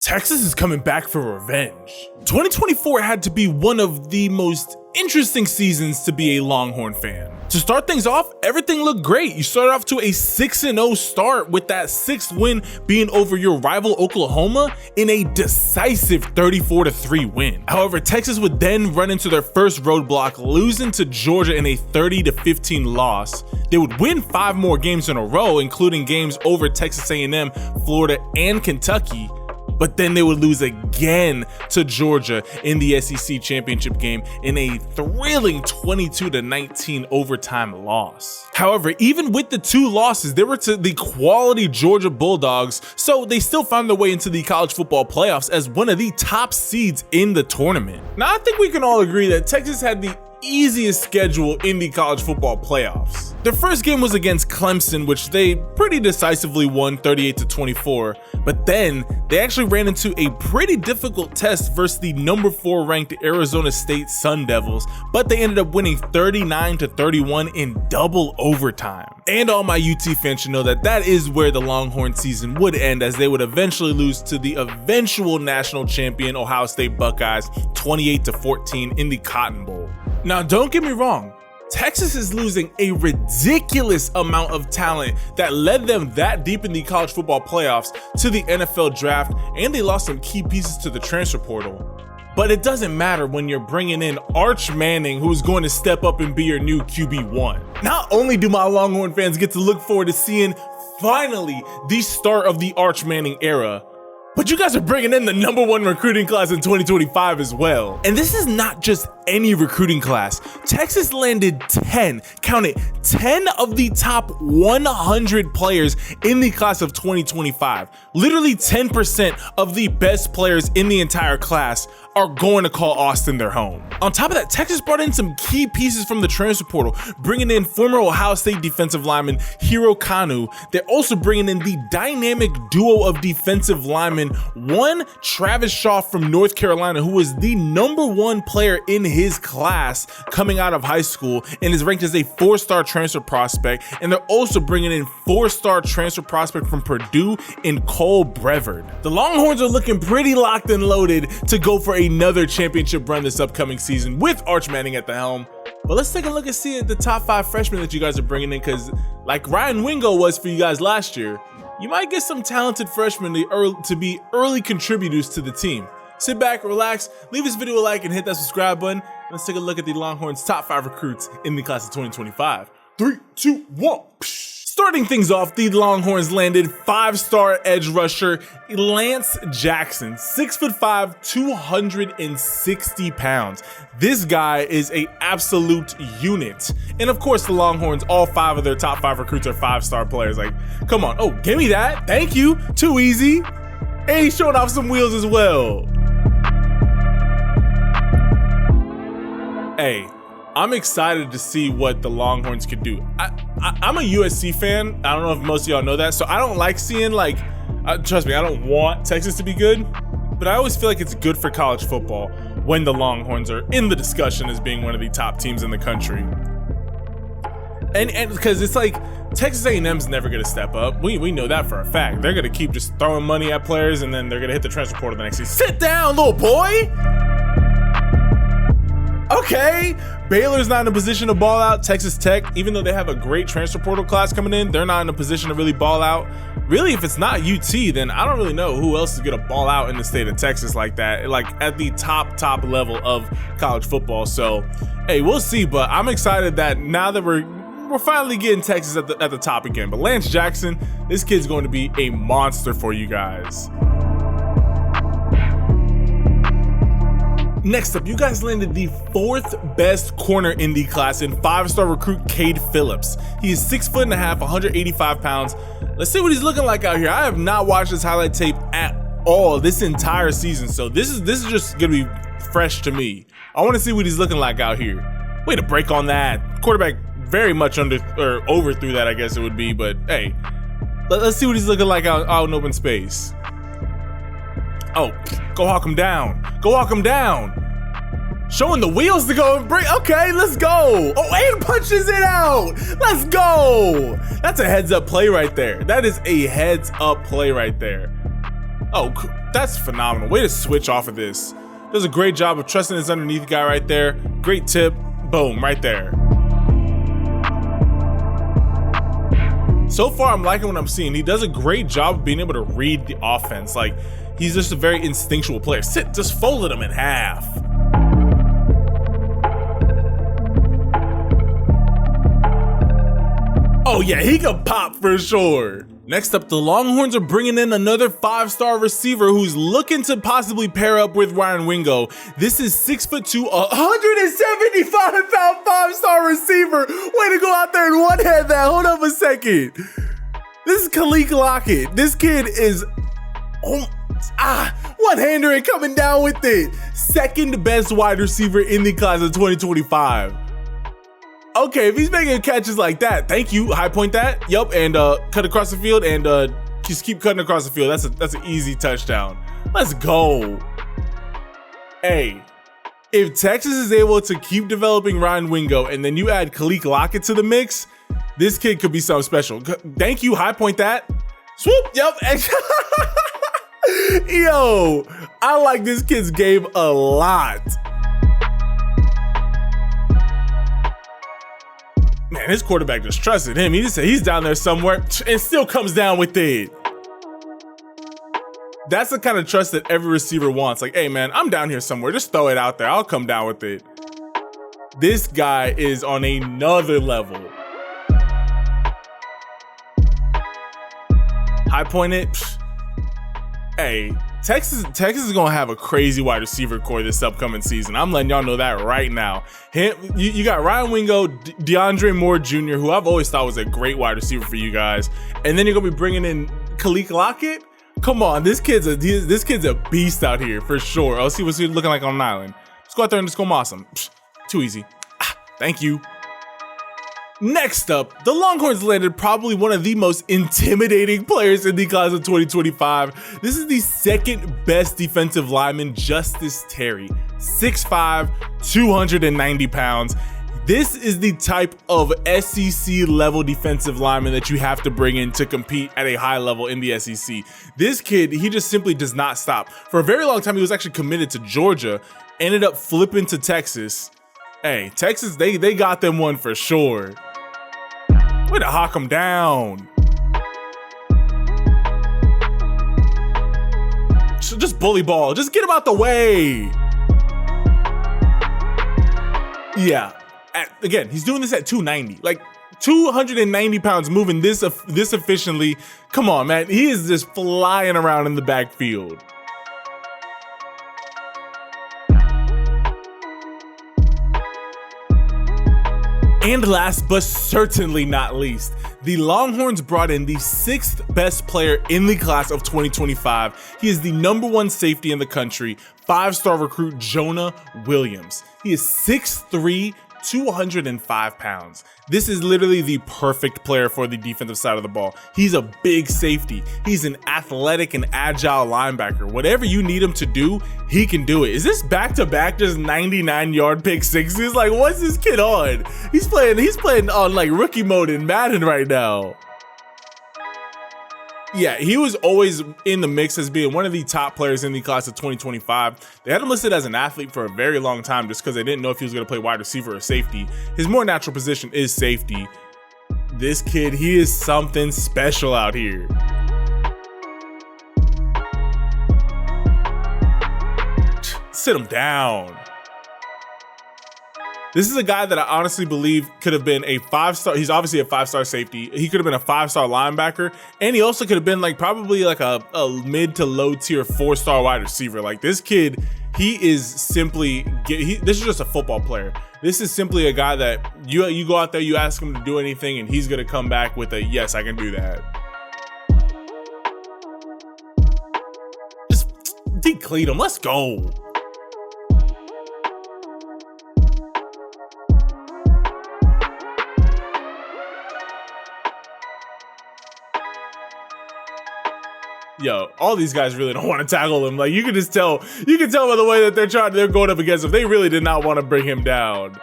Texas is coming back for revenge. 2024 had to be one of the most interesting seasons to be a Longhorn fan. To start things off, everything looked great. You started off to a 6-0 start with that 6th win being over your rival Oklahoma in a decisive 34-3 win. However, Texas would then run into their first roadblock, losing to Georgia in a 30-15 loss. They would win 5 more games in a row, including games over Texas A&M, Florida, and Kentucky. But then they would lose again to Georgia in the SEC championship game in a thrilling 22-19 overtime loss. However, even with the 2 losses, they were to the quality Georgia Bulldogs, so they still found their way into the college football playoffs as one of the top seeds in the tournament. Now, I think we can all agree that Texas had the easiest schedule in the college football playoffs. Their first game was against Clemson, which they pretty decisively won 38-24, but then they actually ran into a pretty difficult test versus the number 4 ranked Arizona State Sun Devils, but they ended up winning 39-31 in double overtime. And all my UT fans should know that that is where the Longhorn season would end, as they would eventually lose to the eventual national champion Ohio State Buckeyes 28-14 in the Cotton Bowl. Now, don't get me wrong, Texas is losing a ridiculous amount of talent that led them that deep in the college football playoffs to the NFL draft, and they lost some key pieces to the transfer portal. But it doesn't matter when you're bringing in Arch Manning, who's going to step up and be your new QB1. Not only do my Longhorn fans get to look forward to seeing finally the start of the Arch Manning era, but you guys are bringing in the number 1 recruiting class in 2025 as well. And this is not just any recruiting class. Texas landed 10 of the top 100 players in the class of 2025. Literally 10% of the best players in the entire class are going to call Austin their home. On top of that, Texas brought in some key pieces from the transfer portal, bringing in former Ohio State defensive lineman Hero Kanu. They're also bringing in the dynamic duo of defensive linemen, one Travis Shaw from North Carolina, who was the number 1 player in his class coming out of high school and is ranked as a 4-star transfer prospect. And they're also bringing in 4-star transfer prospect from Purdue in Cole Brevard. The Longhorns are looking pretty locked and loaded to go for another championship run this upcoming season with Arch Manning at the helm. But let's take a look and see at the top 5 freshmen that you guys are bringing in, because like Ryan Wingo was for you guys last year, you might get some talented freshmen to be early contributors to the team. Sit back, relax, leave this video a like, and hit that subscribe button. Let's take a look at the Longhorns' top 5 recruits in the class of 2025. 3, 2, 1. Starting things off, the Longhorns landed 5-star edge rusher Lance Jackson, 6'5", 260 pounds. This guy is an absolute unit. And of course, the Longhorns, all 5 of their top 5 recruits are 5-star players. Like, come on. Oh, give me that. Thank you. Too easy. And he's showing off some wheels as well. Hey, I'm excited to see what the Longhorns could do. I'm a USC fan. I don't know if most of y'all know that. So I don't like seeing trust me, I don't want Texas to be good, but I always feel like it's good for college football when the Longhorns are in the discussion as being one of the top teams in the country. And because it's like Texas A&M's never going to step up. We know that for a fact. They're going to keep just throwing money at players, and then they're going to hit the transfer portal the next season. Sit down, little boy. Okay, Baylor's not in a position to ball out. Texas Tech, even though they have a great transfer portal class coming in, they're not in a position to really ball out. Really, if it's not UT, then I don't really know who else is gonna ball out in the state of Texas like that, like at the top level of college football. So, hey, we'll see. But I'm excited that now that we're finally getting Texas at the top again. But Lance Jackson, this kid's going to be a monster for you guys. Next up, you guys landed the 4th best corner in the class in 5-star recruit Kade Phillips. He is 6'1", 185 pounds. Let's see what he's looking like out here. I have not watched his highlight tape at all this entire season, so this is just gonna be fresh to me. I want to see what he's looking like out here. Way to break on that. Quarterback very much overthrew that, I guess it would be, but hey, let's see what he's looking like out in open space. Oh, go hawk him down. Go hawk him down. Showing the wheels to go and break. Okay, let's go. Oh, and punches it out. Let's go. That's a heads up play right there. That is a heads up play right there. Oh, That's phenomenal. Way to switch off of this. Does a great job of trusting his underneath guy right there. Great tip. Boom, right there. So far, I'm liking what I'm seeing. He does a great job of being able to read the offense. Like, he's just a very instinctual player. Sit, just folded him in half. Oh yeah, he can pop for sure. Next up, the Longhorns are bringing in another 5-star receiver who's looking to possibly pair up with Ryan Wingo. This is 6'2", 175-pound 5-star receiver. Way to go out there and one-hand that. Hold up a second. This is Khik Lockett. This kid is one-hander and coming down with it. Second best wide receiver in the class of 2025. Okay, if he's making catches like that, thank you. High point that. Yup, and cut across the field and just keep cutting across the field. That's an easy touchdown. Let's go. Hey, if Texas is able to keep developing Ryan Wingo and then you add Khik Lockett to the mix, this kid could be something special. Thank you. High point that. Swoop. Yup. Yo, I like this kid's game a lot. Man, his quarterback just trusted him. He just said he's down there somewhere and still comes down with it. That's the kind of trust that every receiver wants. Like, hey man, I'm down here somewhere. Just throw it out there. I'll come down with it. This guy is on another level. High point it. Hey, Texas is gonna have a crazy wide receiver core this upcoming season. I'm letting y'all know that right now. You got Ryan Wingo, DeAndre Moore Jr., who I've always thought was a great wide receiver for you guys, and then you're gonna be bringing in Khik Lockett. Come on, this kid's a beast out here for sure. I'll see what's he looking like on an island. Let's go out there and just go awesome. Too easy. Thank you. Next up, the Longhorns landed probably one of the most intimidating players in the class of 2025. This is the second best defensive lineman, Justice Terry. 6'5", 290 pounds. This is the type of SEC level defensive lineman that you have to bring in to compete at a high level in the SEC. This kid, he just simply does not stop. For a very long time, he was actually committed to Georgia, ended up flipping to Texas. Hey, Texas, they got them one for sure. Way to hawk him down. Just bully ball. Just get him out the way. Yeah. Again, he's doing this at 290. Like 290 pounds moving this efficiently. Come on, man. He is just flying around in the backfield. And last but certainly not least, the Longhorns brought in the 6th best player in the class of 2025. He is the #1 safety in the country, 5-star recruit Jonah Williams. He is 6'3", 205 pounds. This is literally the perfect player for the defensive side of the ball. He's a big safety. He's an athletic and agile linebacker. Whatever you need him to do, he can do it. Is this back-to-back just 99-yard pick sixes? Like, what's this kid on? He's playing on like rookie mode in Madden right now. Yeah, he was always in the mix as being one of the top players in the class of 2025. They had him listed as an athlete for a very long time just because they didn't know if he was going to play wide receiver or safety. His more natural position is safety. This kid, he is something special out here. Sit him down. This is a guy that I honestly believe could have been a 5-star. He's obviously a 5-star safety. He could have been a 5-star linebacker. And he also could have been like probably like a mid to low tier 4-star wide receiver. Like this kid, he is simply, this is just a football player. This is simply a guy that you go out there, you ask him to do anything and he's going to come back with a, yes, I can do that. Just decleat him. Let's go. Yo, all these guys really don't want to tackle him. Like you can tell by the way that they're going up against him. They really did not want to bring him down.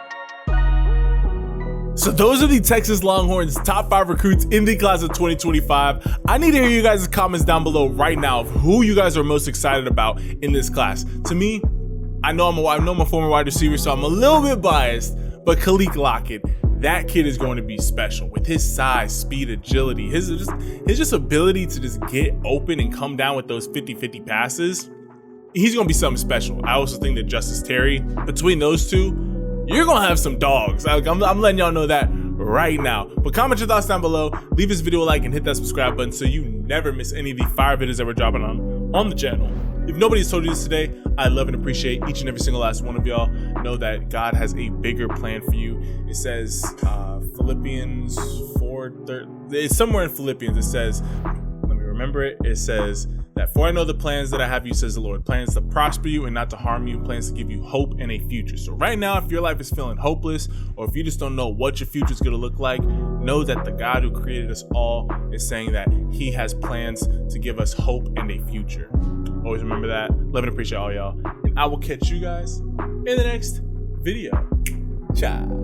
So those are the Texas Longhorns top 5 recruits in the class of 2025. I need to hear you guys' comments down below right now of who you guys are most excited about in this class. To me, I know I'm a former wide receiver, so I'm a little bit biased, but Khik Lockett, that kid is going to be special with his size, speed, agility, his just ability to just get open and come down with those 50-50 passes. He's going to be something special. I also think that Justice Terry, between those two, you're going to have some dogs. I'm letting y'all know that right now. But comment your thoughts down below. Leave this video a like and hit that subscribe button so you never miss any of the fire videos that we're dropping on the channel. If nobody's told you this today, I love and appreciate each and every single last one of y'all. Know that God has a bigger plan for you. It says Philippians 4:30. It's somewhere in Philippians. It says, let me remember it. It says that for I know the plans that I have you, says the Lord, plans to prosper you and not to harm you, plans to give you hope and a future. So right now, if your life is feeling hopeless, or if you just don't know what your future is going to look like, know that the God who created us all is saying that he has plans to give us hope and a future. Always remember that. Love and appreciate all y'all. And I will catch you guys in the next video. Ciao.